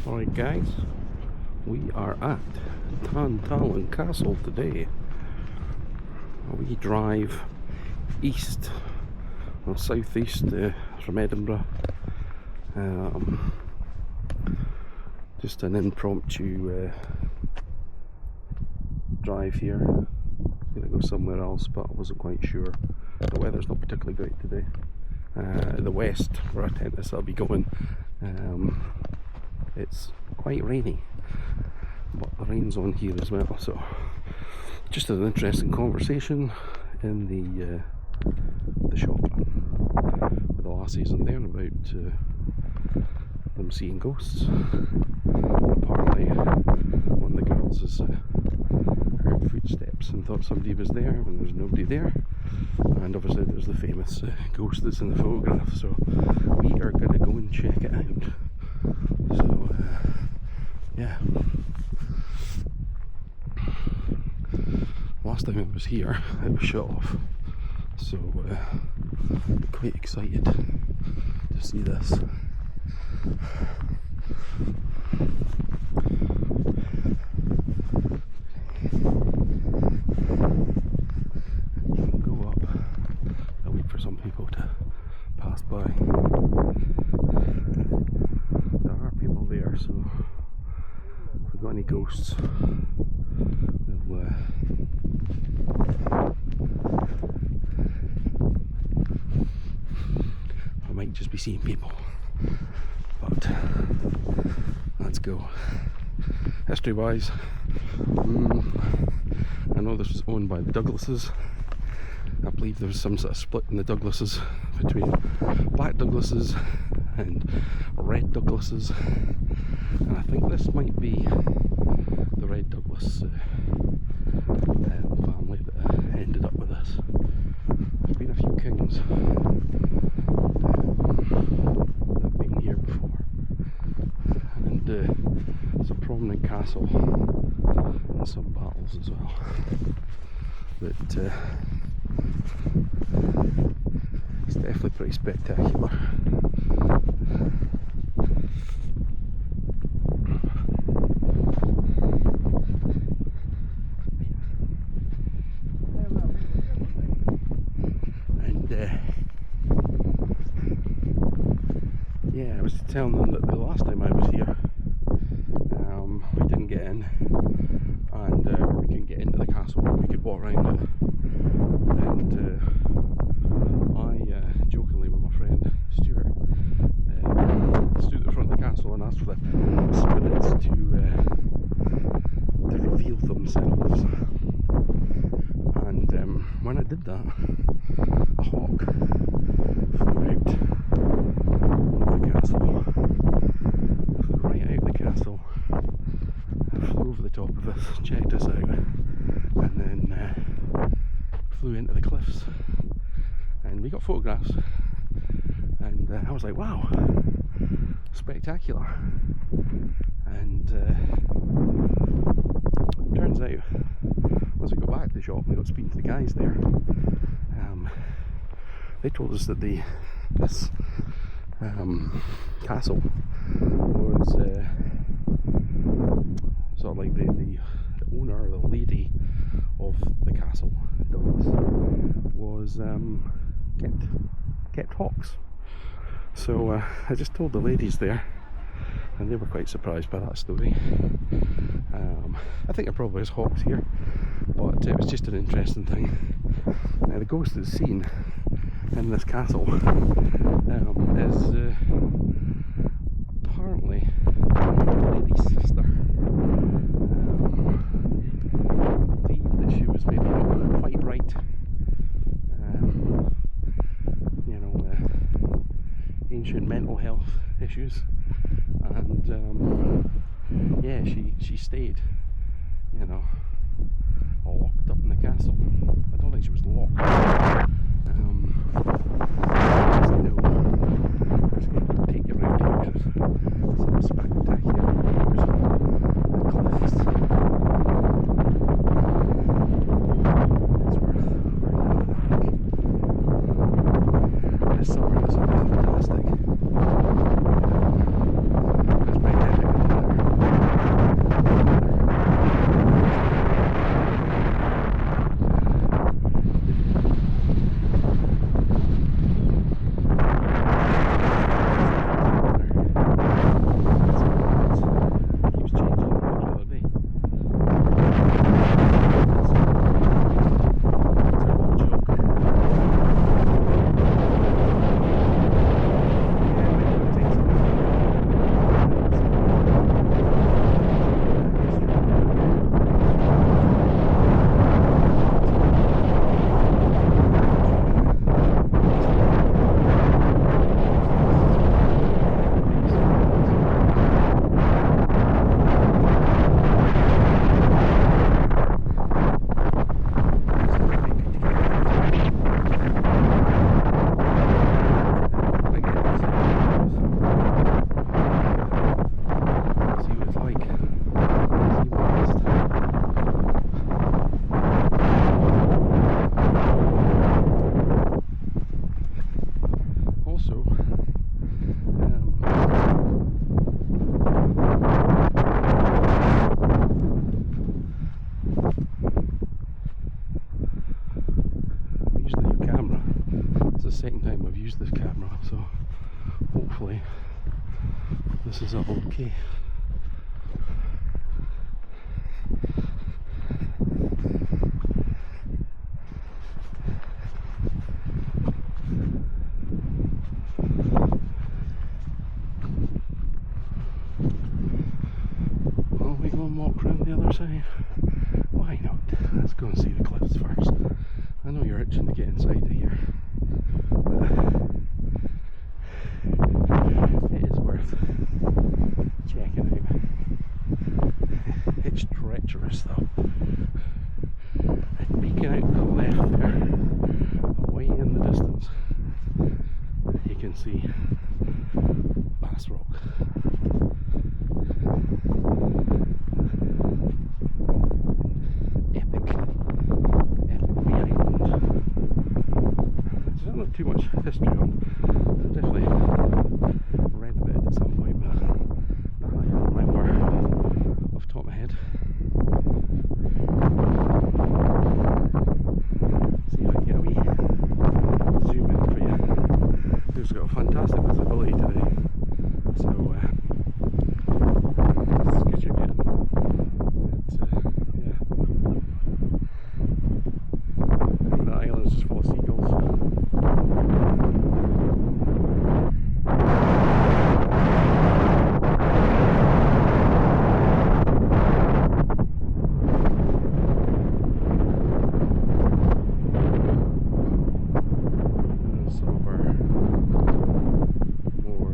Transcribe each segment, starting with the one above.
Alright guys, we are at Tantallon Castle today. We drive east, or southeast from Edinburgh. Just an impromptu drive here. I'm going to go somewhere else, but I wasn't quite sure. The weather's not particularly great today. The west, where I tend to be going, it's quite rainy, but the rain's on here as well, so just an interesting conversation in the shop with the lassies in there about them seeing ghosts. Apparently one of the girls has heard footsteps and thought somebody was there when there's nobody there, and obviously there's the famous ghost that's in the photograph, so we are going to go and check it out. So yeah, last time it was here it was shut off, so I'm quite excited to see this. You can go up. I'll wait for some people to pass by. There are people there, so if we've got any ghosts, we'll I might just be seeing people, but let's go. History wise, I know this was owned by the Douglases. I believe there was some sort of split in the Douglases between black Douglases and red Douglases, and I think this might be the red Douglas family that ended up with this. There's been a few kings that have been here before, and it's a prominent castle and some battles as well. But it's definitely pretty spectacular. And yeah, I was telling them that the last time I was here, we didn't get in, and we couldn't get into the castle. We could walk around it, and I jokingly with my friend Stuart stood at the front of the castle and asked for the spirits to reveal themselves. And when I did that, a hawk flew out of the castle, flew right out of the castle, flew over the top of us, checked us out, and then flew into the cliffs. And we got photographs, and I was like, wow, spectacular. And turns out, once we got back to the shop, we got speaking to the guys there. They told us that this castle was sort of like the owner, or the lady of the castle, was kept hawks. So I just told the ladies there, and they were quite surprised by that story. I think there probably is hawks here, but it was just an interesting thing. The ghost that's seen in this castle is apparently the lady's sister. I believe that she was maybe not quite right. Ancient mental health issues, and yeah, she stayed, locked up in the castle. I don't think she was locked. As you know, I'm just going to take you around here. There's some spectacular views of the cliffs. It's worth having a look. This summer this will be fantastic. It's magnetic. this is all okay. Well, we go and walk around the other side. Why not? Let's go and see the cliffs first. I know you're itching to get inside of here. It is worth checking out. It's treacherous though. And peeking out to the left there, away in the distance, you can see Bass Rock. Epic wee island. There's not too much history on. I've definitely read about it at some point, but nothing I can remember off the top of my head. See if I can get a wee zoom in for you. We've got fantastic visibility today, so it's good you're getting. Yeah. And the island is just full of seagulls. Some of our more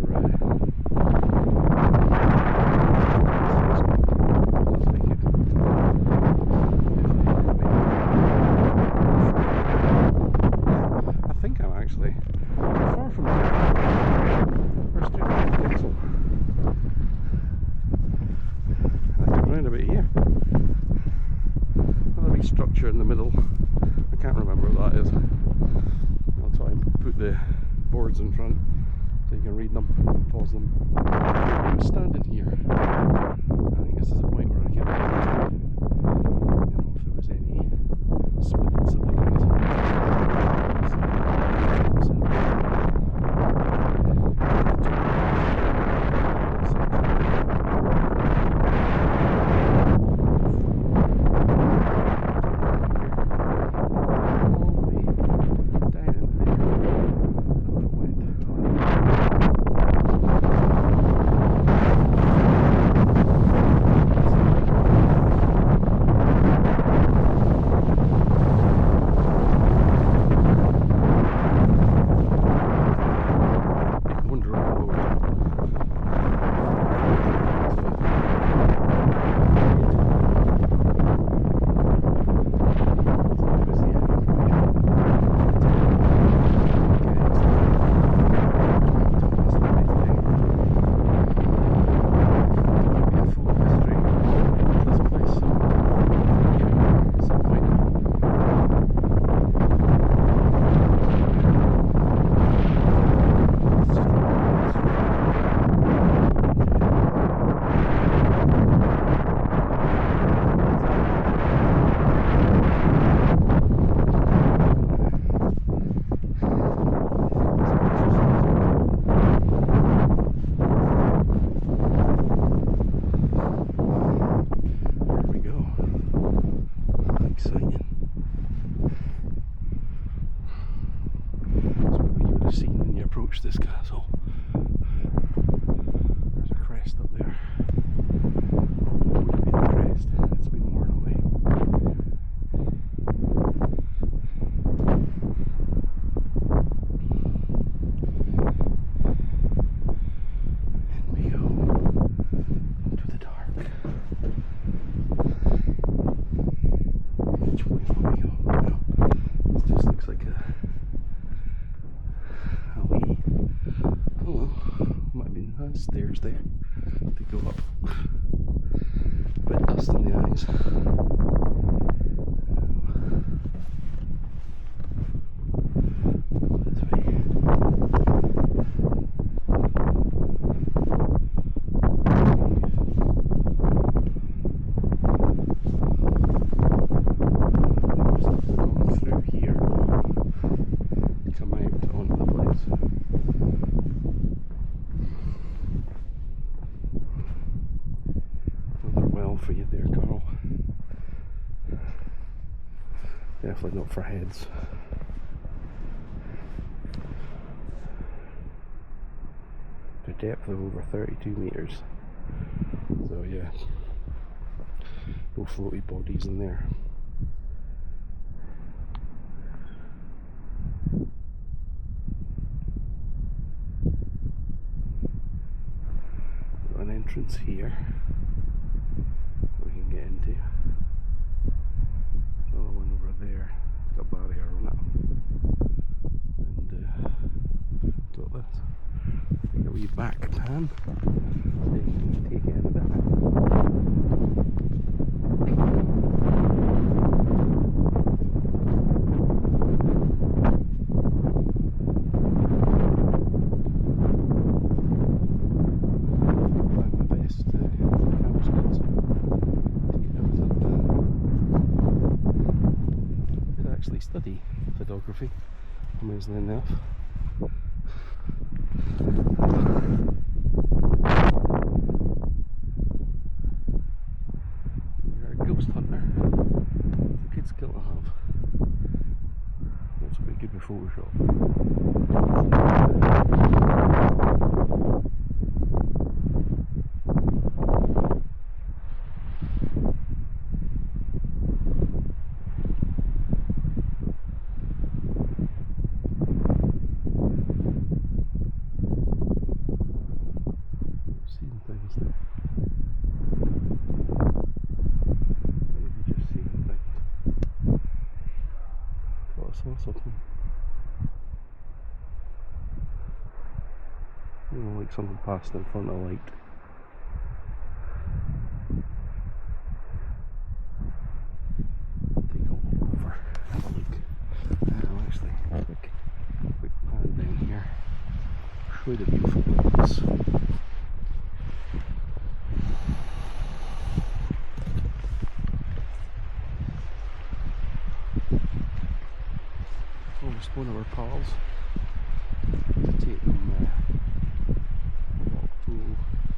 I think I'm actually far from our student council. I think I'm round about here. Another wee structure in the middle. I can't remember what that is. I'll try and put the boards in front so you can read them, pause them. I'm standing here. I think this is the point where I can, if there was any spirits that they could. Approach this castle. There's a crest up there. What would be the crest? It's been worn away. And we go into the dark. Which way will we go? Well, this just looks like a might be stairs there to go up. A bit dust in the eyes. This way. Going through here to come out onto the place. for you there, Carl. Definitely not for heads. To depth of over 32 metres. So yeah, no floaty bodies in there. Got an entrance here we can get into. Another one over there. It's got a barrier on it. And got this. Take a wee back pan. Take it in a bit. Study photography, amazingly enough. You're a ghost hunter. It's a good skill to have. Also pretty good with Photoshop. Something. You know, like something passed in front of light. Take a walk over, have a look. Actually, quick pan down here. Show you the beautiful lights. One of our pals to take them walk pool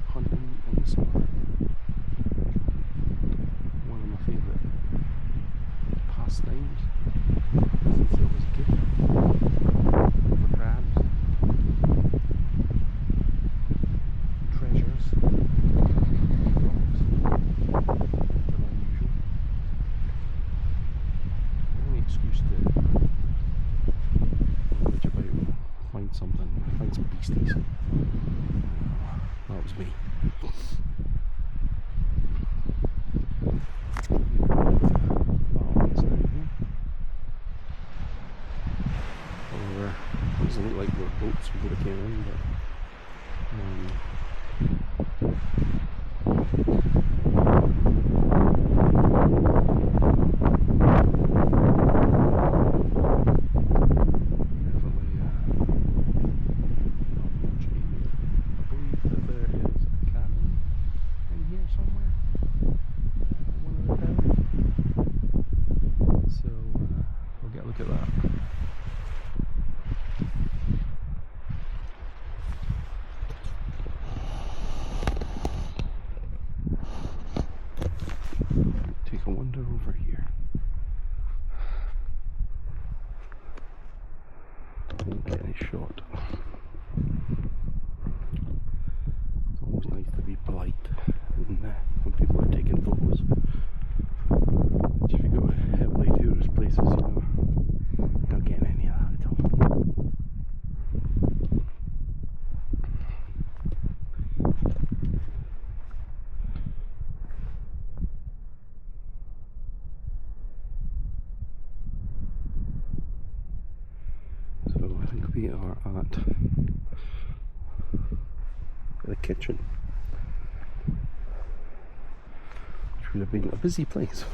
hunting in the summer. One of my favourite pastimes since I was a kid. For crabs, treasures, rocks, they're unusual. The only excuse to find some beasties. That was me. Doesn't look like we're boats we could have came in, but look at that. Take a wander over here. Won't get any shot. It's always nice to be polite when people are taking photos. If you go to heavily tourist places, you know, not getting any of that at all. So I think we are at the kitchen, which would have been a busy place.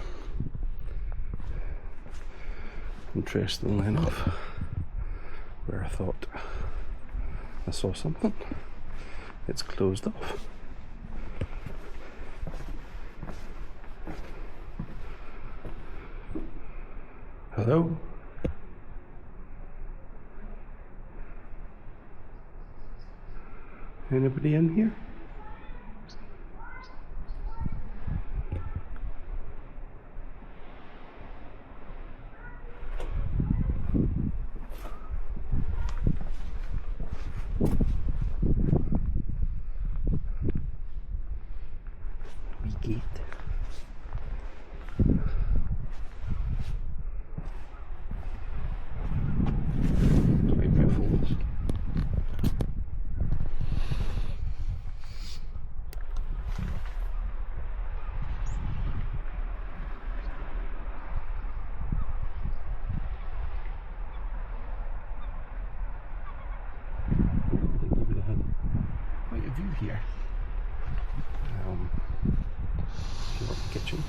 Interestingly enough, where I thought I saw something, it's closed off. Hello? Anybody in here? wee gate. Quite beautiful. Quite a view here. Kitchen.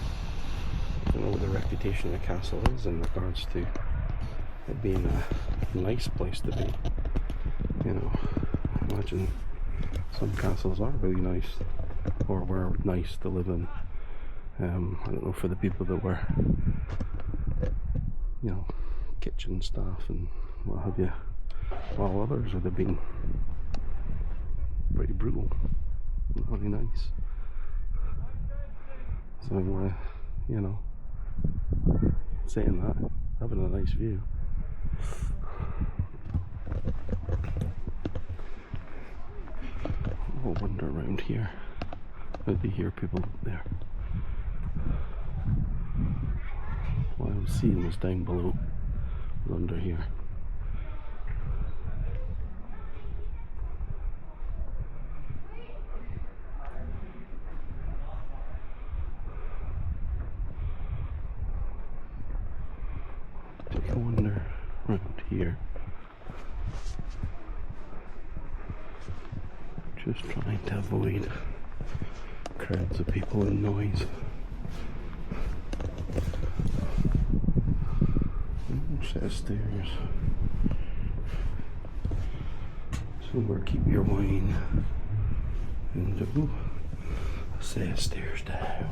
I don't know what the reputation of the castle is in regards to it being a nice place to be. You know, I imagine some castles are really nice, or were nice to live in. I don't know, for the people that were, you know, kitchen staff and what have you, while others would have been pretty brutal, not really nice. So, you know, saying that, having a nice view. I'll wander around here. Maybe hear people up there. What I was seeing was down below, was under here. Take a wander around here. Just trying to avoid crowds of people and noise. Set of stairs. Somewhere keep your wine. And a set of stairs down.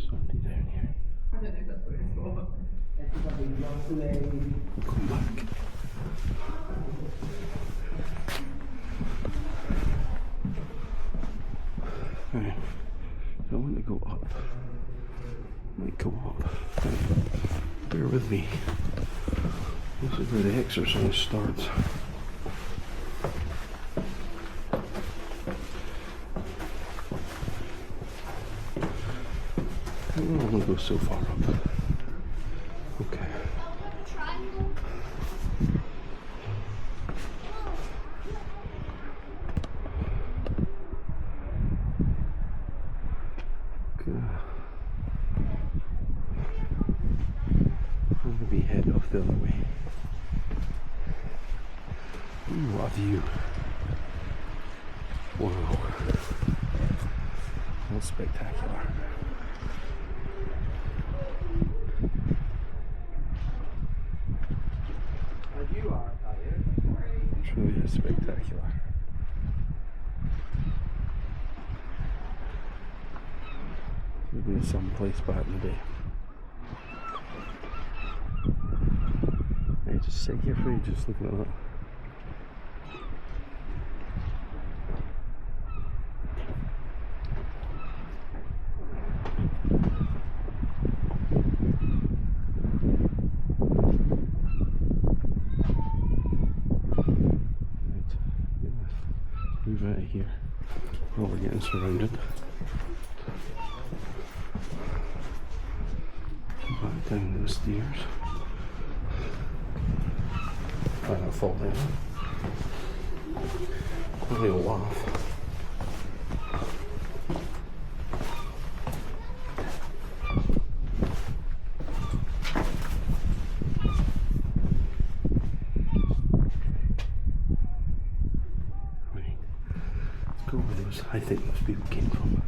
Somebody down here. I don't know if that's what it's for. We'll come back. Right. So I want to go up. Might go up. Right. Bear with me. This is where the exercise starts. I don't want to go so far up. Okay. Good. I'm going to be head off the other way. Ooh, what a view. Wow. That's spectacular. It really is spectacular. We've been someplace back in the day. I just sit here for ages looking at that. Move out of here. Oh, we're getting surrounded. Back down those stairs. I don't fall down. Probably a laugh. Go where those, I think those people came from.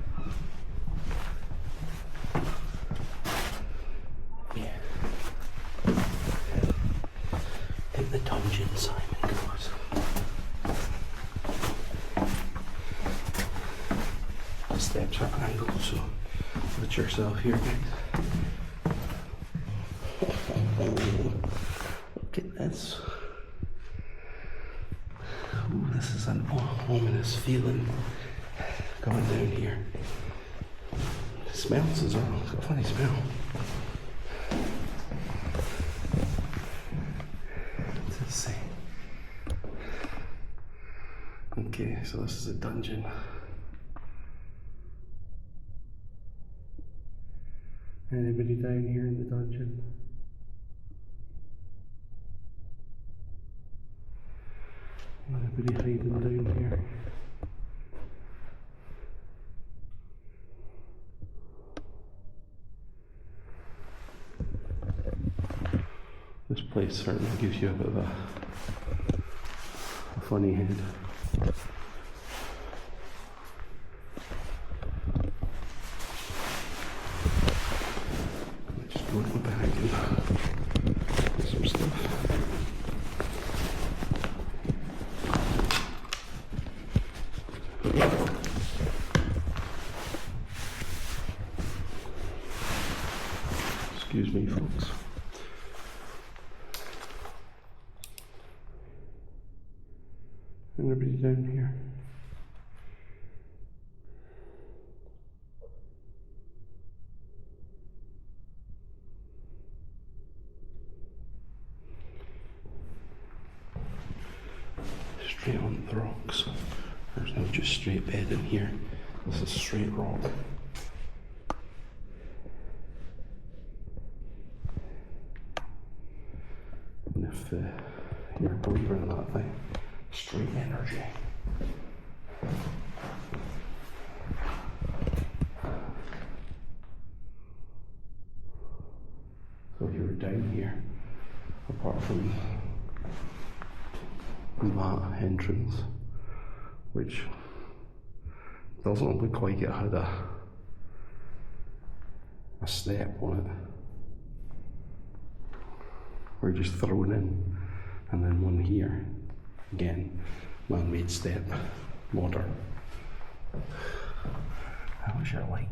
Yeah. Hit the dungeon, Simon goes. The steps are angled, so put yourself here, guys. Look at this. Ooh, this is an ominous feeling coming down here. It smells as well. It's got a funny smell. What's it say? Okay, so this is a dungeon. Anybody down here in the dungeon? Anybody hiding down here? This place certainly gives you a bit of a funny head. Just go in the bag and get some stuff. Excuse me, folks. Anybody down here? Straight on the rocks. There's no just straight bed in here. This is straight rock. And if you're a believer in that thing, straight energy. So if you were down here, apart from that entrance, which doesn't look like it had a step on it, we're just thrown in, and then one here. Again, man-made step, modern. How was your light?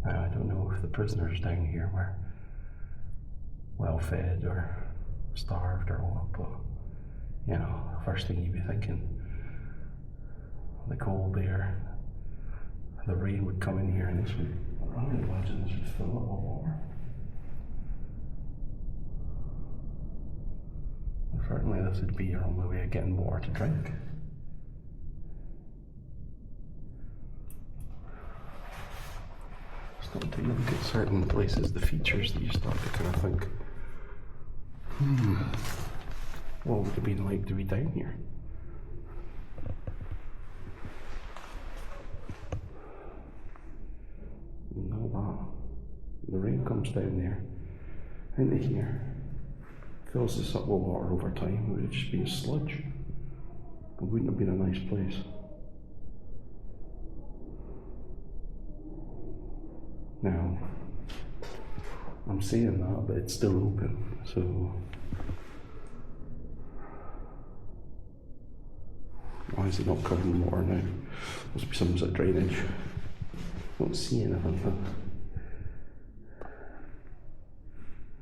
Now, I don't know if the prisoners down here were well fed or starved or what, but you know, the first thing you'd be thinking, the cold air, the rain would come in here and this would, I would imagine this would fill up with water. And certainly this would be your only way of getting water to drink. Start to look at certain places, the features that you start to kind of think, what would it be like to be down here? Know that. The rain comes down there, into here, fills this up with water over time. It would just be a sludge. It wouldn't have been a nice place. Now, I'm saying that, but it's still open, so why is it not covered in water now? Must be some sort of drainage. Don't see anything.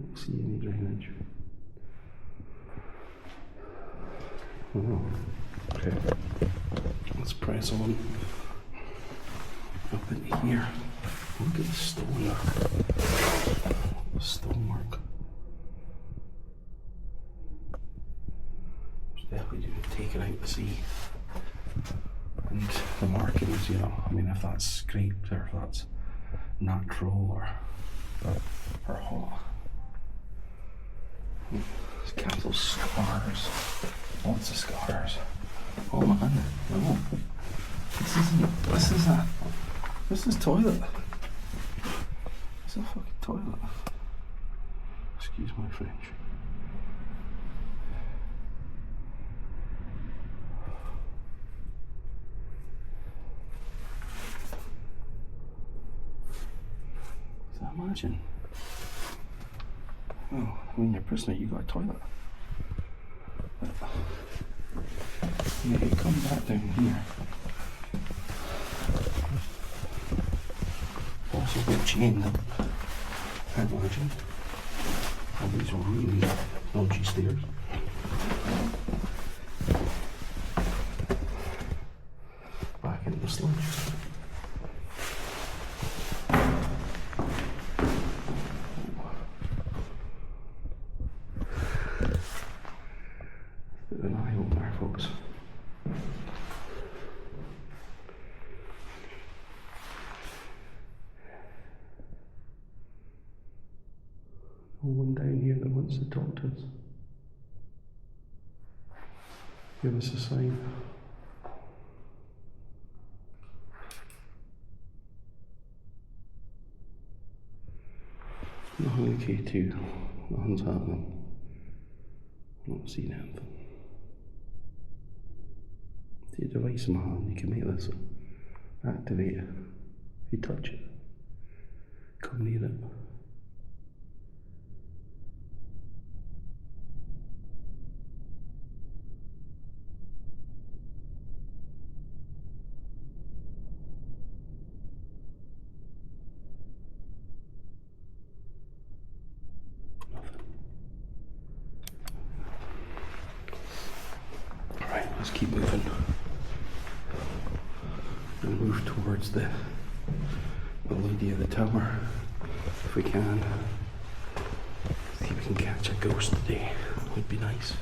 Don't see any drainage. Oh, okay. Let's press on up in here. Look at the stone. The stonework. It's definitely taken out the sea. And the markings, you know, I mean, if that's scraped or if that's natural or hot. This castle's scars. Lots of scars. Oh man, no. This is toilet. It's a fucking toilet. Excuse my French. Imagine. Oh, when you're a prisoner, you got a toilet. But, yeah, you come back down here. Also get chained up. I imagine. All these are really dodgy stairs. Back into the sludge. Oh, one down here that wants to talk to us. Give us a sign. Nothing in K2. Nothing's happening. I'm not seeing anything. See a device in my hand, you can make this activate it. If you touch it, come near it. Alright, let's keep moving. And move towards the lady of the tower if we can. See if we can catch a ghost today. Would be nice.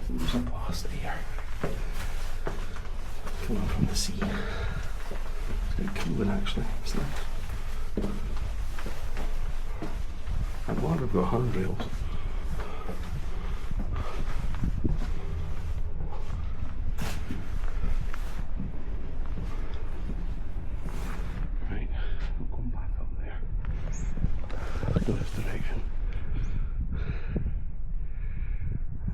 There's a blast there. Coming from the sea. It's quite cool actually, isn't it? I'm glad we've got handrails. Right, we'll come back up there. Let's go this direction.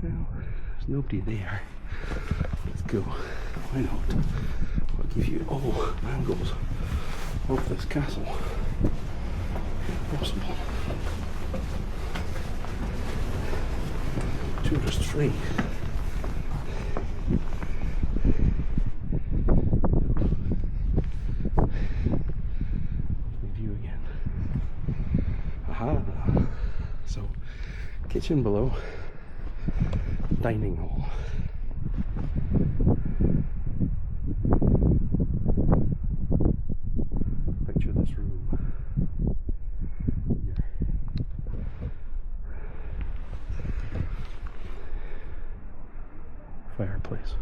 Well, there's nobody there. Let's go. Why not? I'll give you all angles of this castle. If possible. Tourist free. View again. Aha! So, kitchen below, dining hall. Picture this room. Here. Fireplace.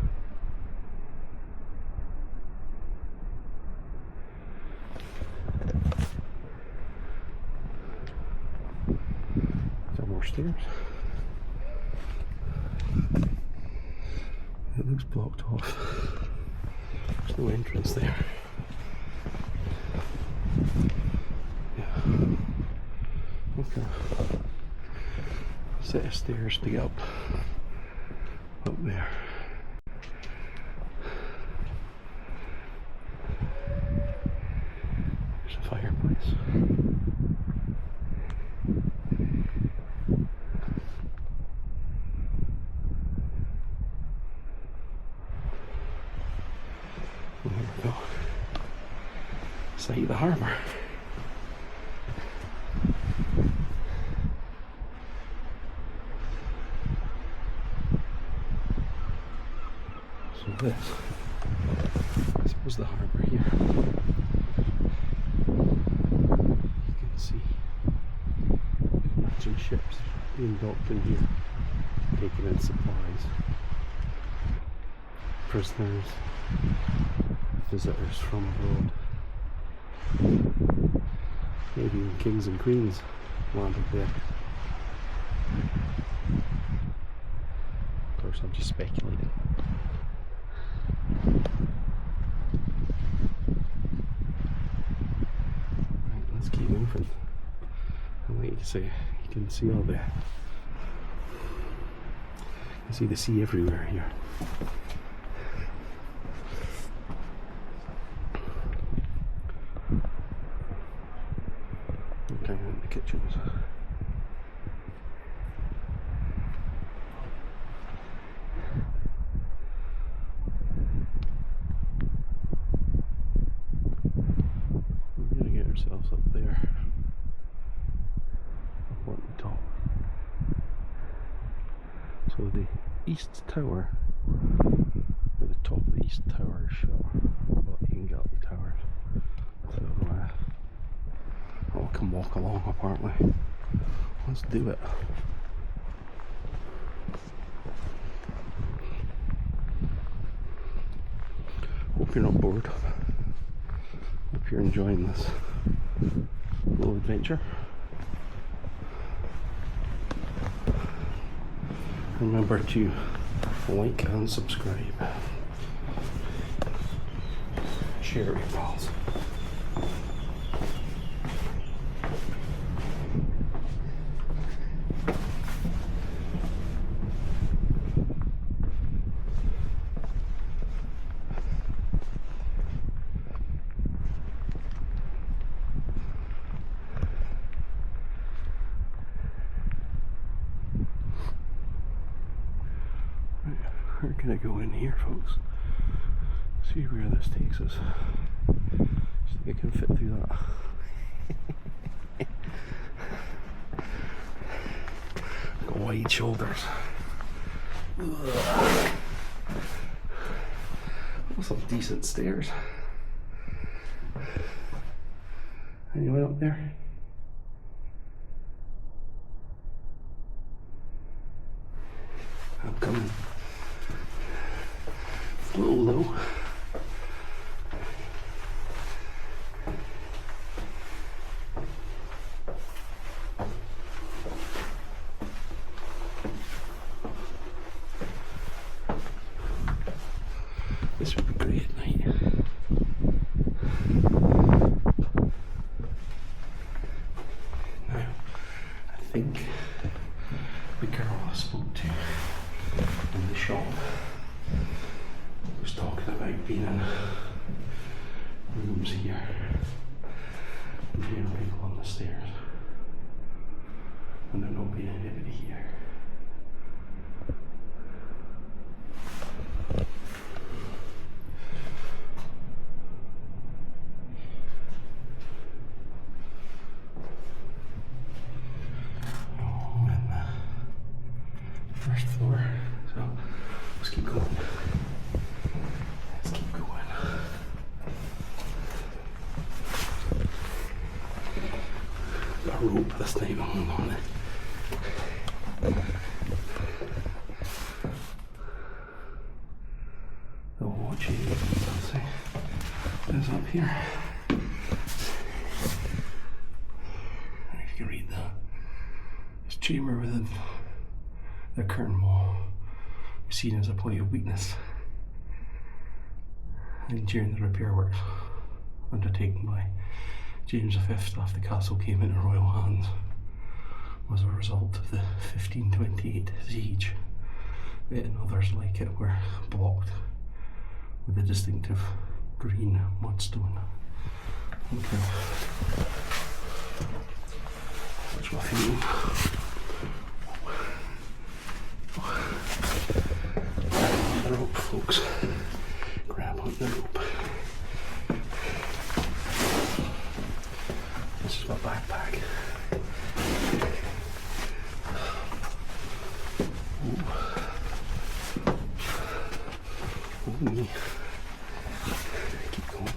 Some more stairs. It looks blocked off. There's no entrance there. Yeah. Okay. Set of stairs to get up there. There's a fireplace. There we go. Sight of the harbour. So this was the harbour here. You can see imagine ships being docked in here, taking in supplies, prisoners, visitors from abroad. Maybe even kings and queens landed there. Of course, I'm just speculating. Right, let's keep moving. And like you say, you can see all the, you can see the sea everywhere here. Okay, in the kitchens. We're gonna get ourselves up there, up on the top. So the east tower, or the top of the east tower is shut, but you can get up the towers. So I can walk along apparently. Let's do it. Hope you're not bored. Hope you're enjoying this. little adventure. Remember to like and subscribe. Share it, pals. We're gonna go in here, folks. See where this takes us. Just think I can fit through that. Got wide shoulders. Ugh. Some decent stairs. Anyone up there? I'm coming. It's a little low. This would be great at night. Now, I think the girl I spoke to in the shop was talking about being in rooms here and hearing people on the stairs and there not being anybody here. First floor, so let's keep going. Let's keep going. Got a rope this time, hold on it. The watch is up here. If you can read that. This chamber within the curtain wall is seen as a point of weakness, and during the repair works undertaken by James V after the castle came into royal hands was a result of the 1528 siege. It and others like it were blocked with a distinctive green mudstone. Okay. That's Lothian. The rope, folks. Grab on the rope. This is my backpack. Ooh. Oh me. Keep going.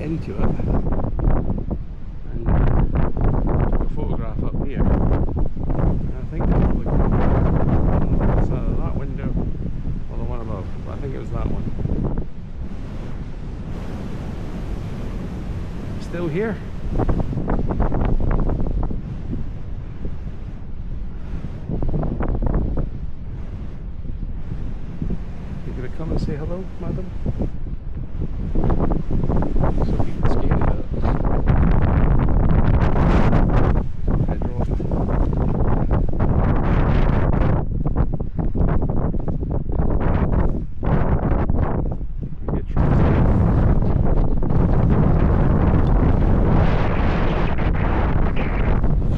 into it and took a photograph up here. And I think probably it's either that window or the one above, but I think it was that one. Still here? You gonna come and say hello, madam? So people scared of it. Head off. Get translated.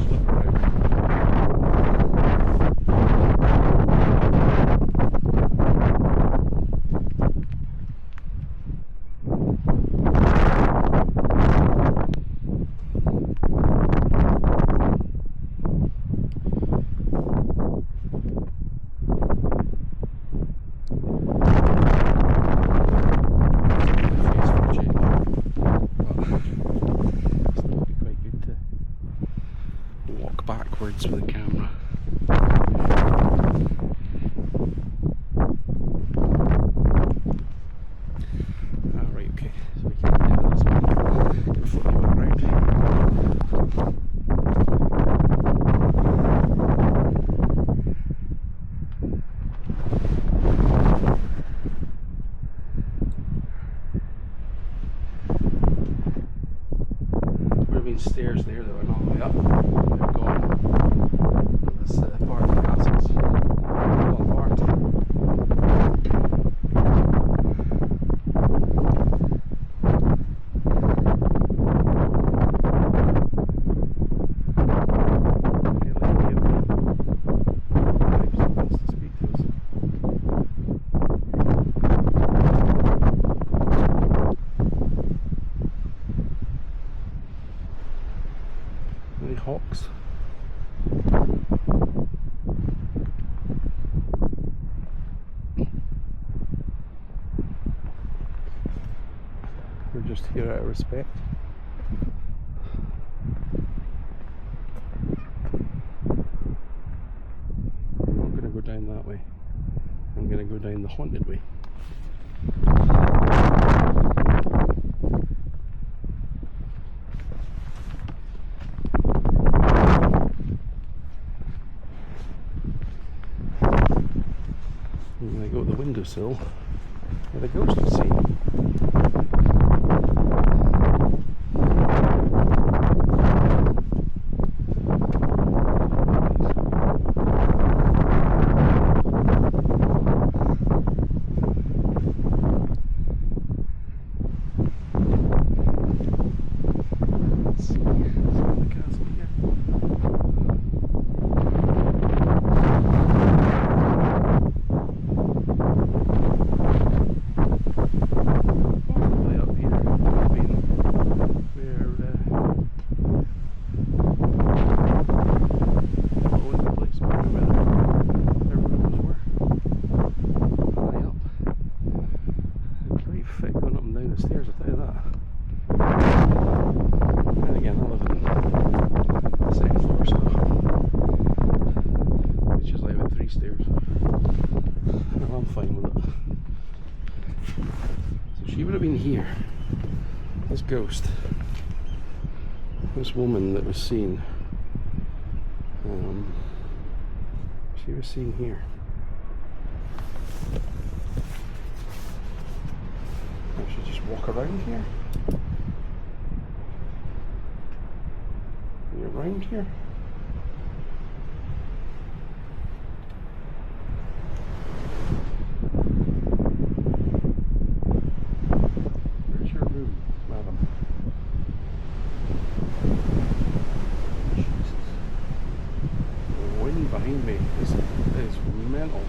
Flip around. Backwards with the camera. Right, okay, so we can get into this one. Can flip you back round. There have been stairs there that went all the way up. They're gone. This part of the castle's fall apart. Hey, Lothian. She wants to speak to us. Any hawks? We're just here out of respect. I'm not going to go down that way. I'm going to go down the haunted way. I'm going to go to the windowsill where the ghost was seen. Stairs, I'll tell you that. And again, I live in the second floor, so it's just like about 3 stairs. And I'm fine with it. So she would have been here. This ghost, this woman that was seen, she was seen here. I should just walk around here. Are you around here? Where's your room, madam? Jesus. The wind behind me is mental.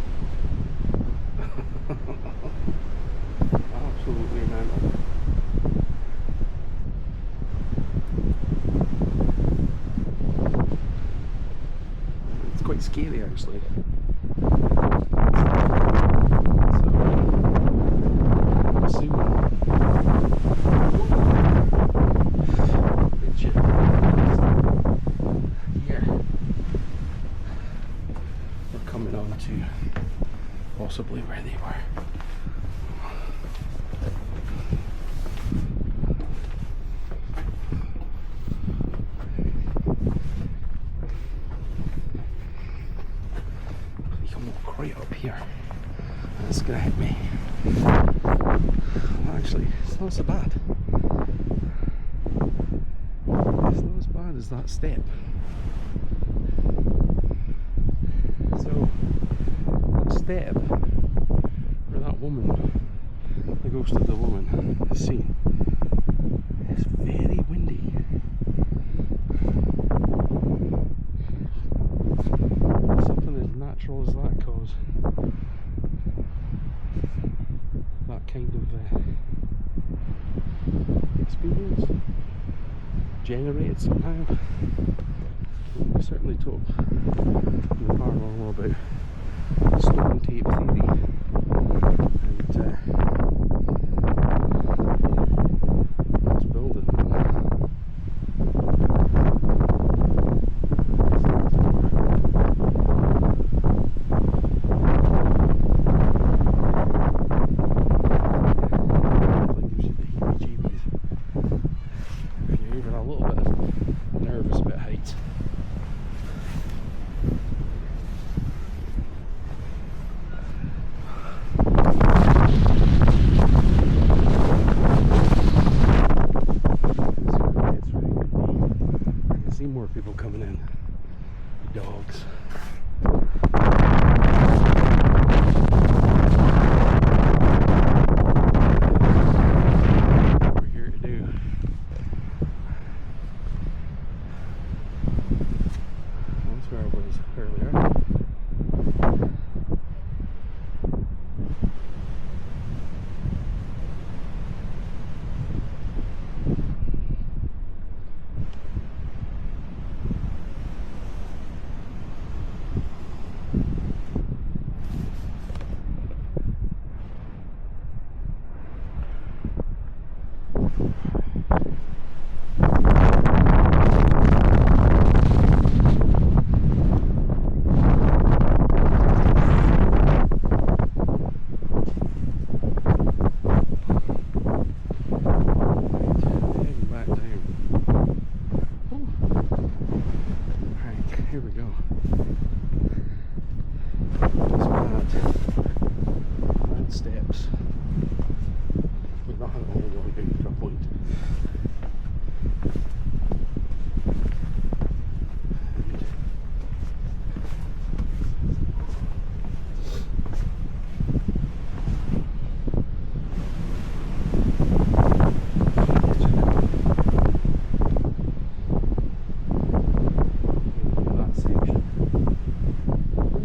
Absolutely mental. It's quite scary actually. So, it's gonna hit me. Well, actually, it's not so bad. It's not as bad as that step. So, that step where that woman, the ghost of the woman, is seen, is very windy. Something as natural as that cause that kind of experience generated somehow. We certainly talk in the paranormal about stone tape theory and this building. More people coming in. Dogs. What we're here to do. That's where I was earlier. Here we go. It's mad steps. But nothing all the way down to a point.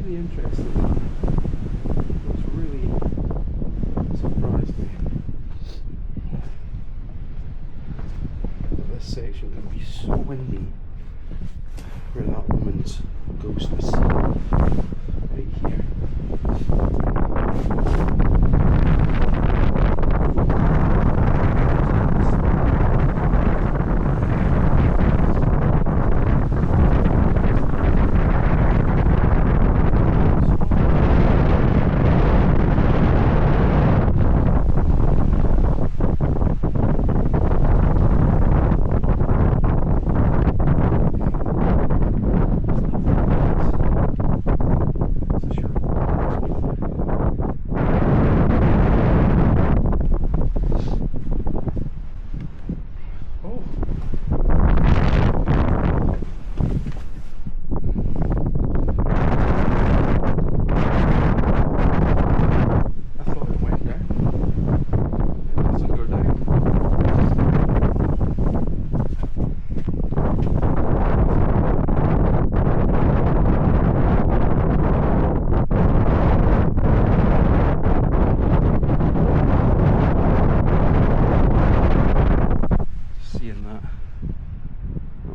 Interesting. What's really surprised me that this section can be so windy where that woman's ghost was seen right here.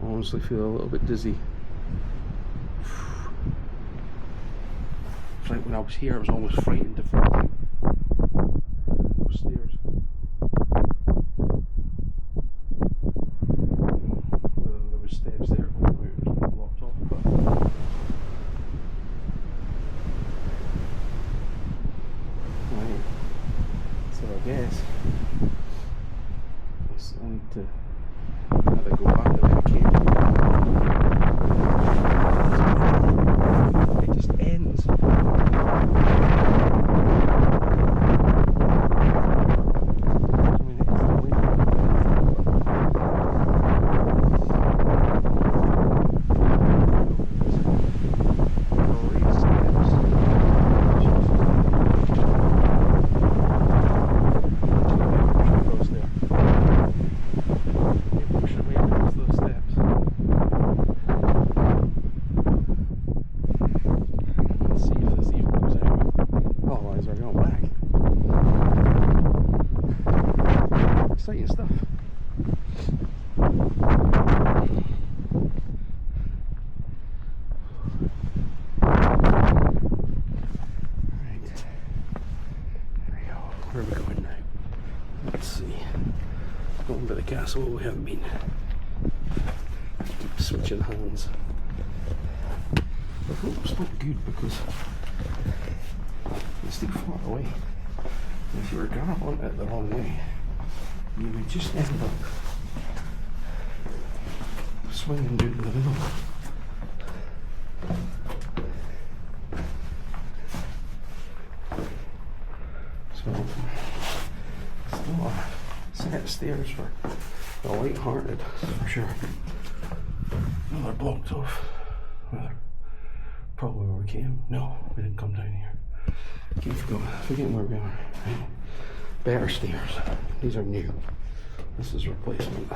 Honestly feel a little bit dizzy. It's like when I was here I was almost frightened to fall down those stairs. Whether there was steps there or whether it was blocked off, but right. So I guess I need to either go back the way I came. It just ends. exciting stuff. Where are we going now? Let's see. Going by the castle we haven't been. Keep switching hands. I hope it's not good because it's too far away. If you were galloping it the wrong way, you would just end up swinging down the middle. So it's not a set of stairs for the light-hearted, for sure. No, they're blocked off. Well, probably where we came. No, we didn't come down here. Keep forgetting where we are. Right. Better stairs. These are new. This is replacement.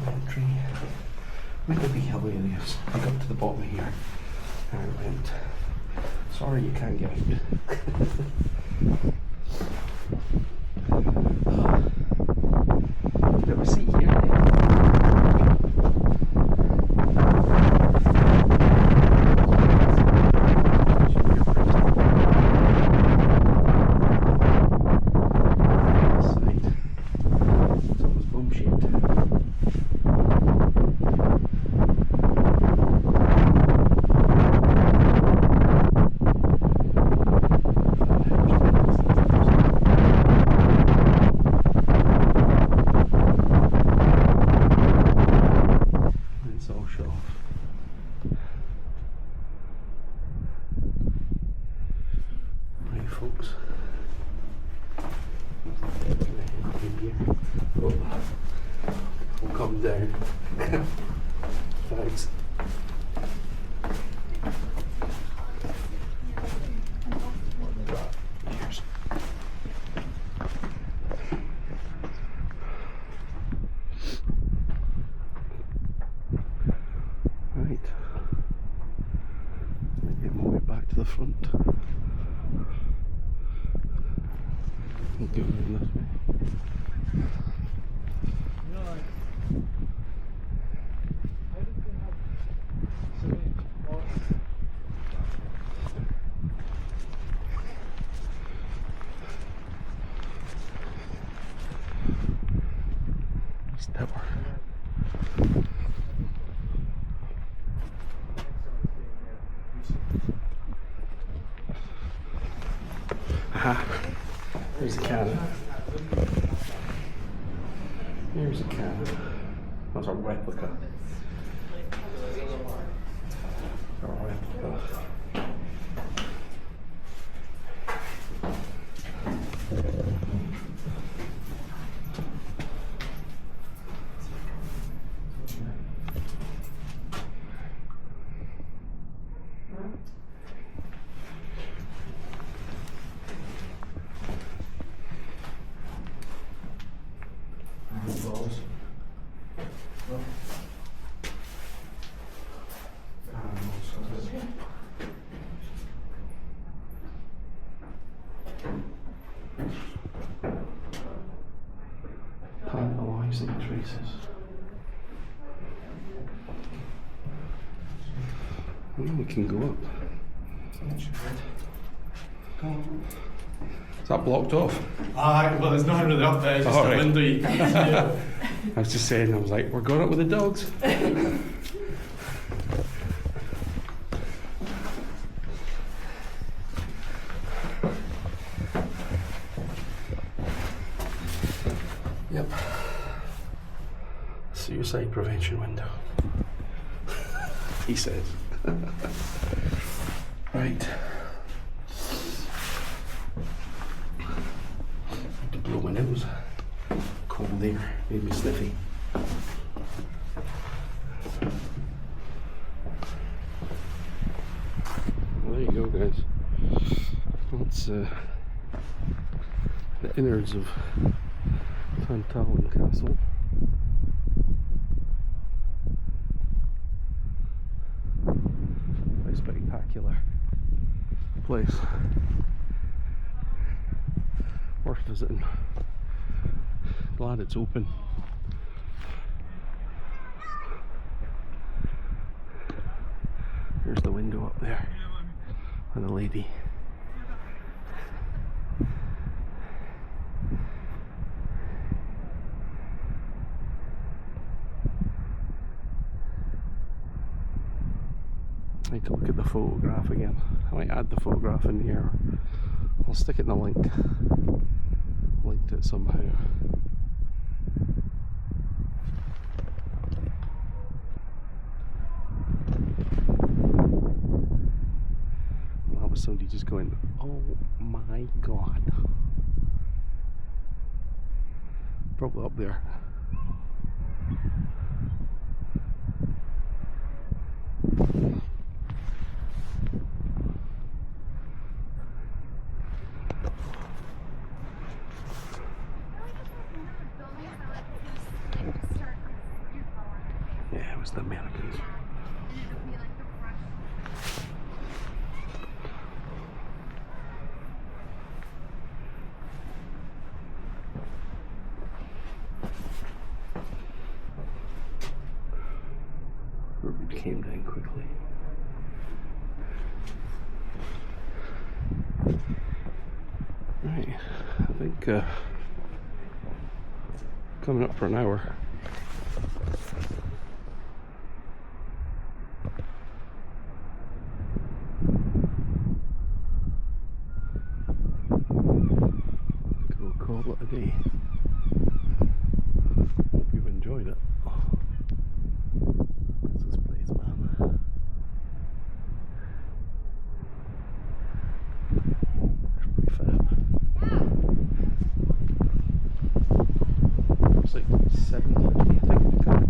Entry. Might be hilarious. I got to the bottom here and I went, sorry you can't get out. Do you have a seat here? Folks. We'll come down. Thanks. Cheers. Right. Get my way back to the front. Go in this way. This tower. Aha. There's a cannon. Here's a cannon. That's a replica. A replica. Tantallon traces. Well, we can go up. Is that blocked off? Well, there's nothing really up there, it's just a window you can't see. I was just saying, I was like, we're going up with the dogs. Yep. Suicide prevention window. He says. Right. To blow my nose. Cold air, made me sniffy. Well, there you go, guys. That's the innards of Tantallon Castle. spectacular place. Worth visiting. Glad it's open. There's the window up there and the lady. I need to look at the photograph again. I might add the photograph in here. I'll stick it in the link. Linked it somehow. That was somebody just going, oh my god. Probably up there. Yeah, it was the Americans. It came down quickly. Right, I think coming up for an hour. We'll call it a day. Hope you've enjoyed it. What's this place, man? It's pretty fab. It's like 7:50, I think, to come.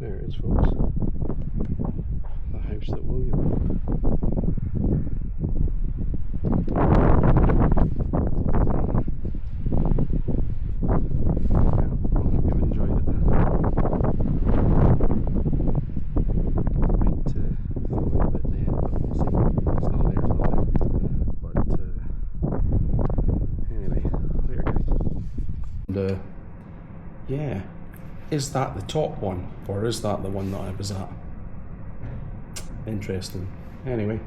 There it is, folks. The house that William built. Yeah, I hope you've enjoyed it. Might do a little bit there, but we'll see. It's not there, it's not there. But anyway, later guys. And yeah. Is that the top one, or is that the one that I was at? Interesting. Anyway,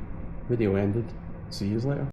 video ended. See you later.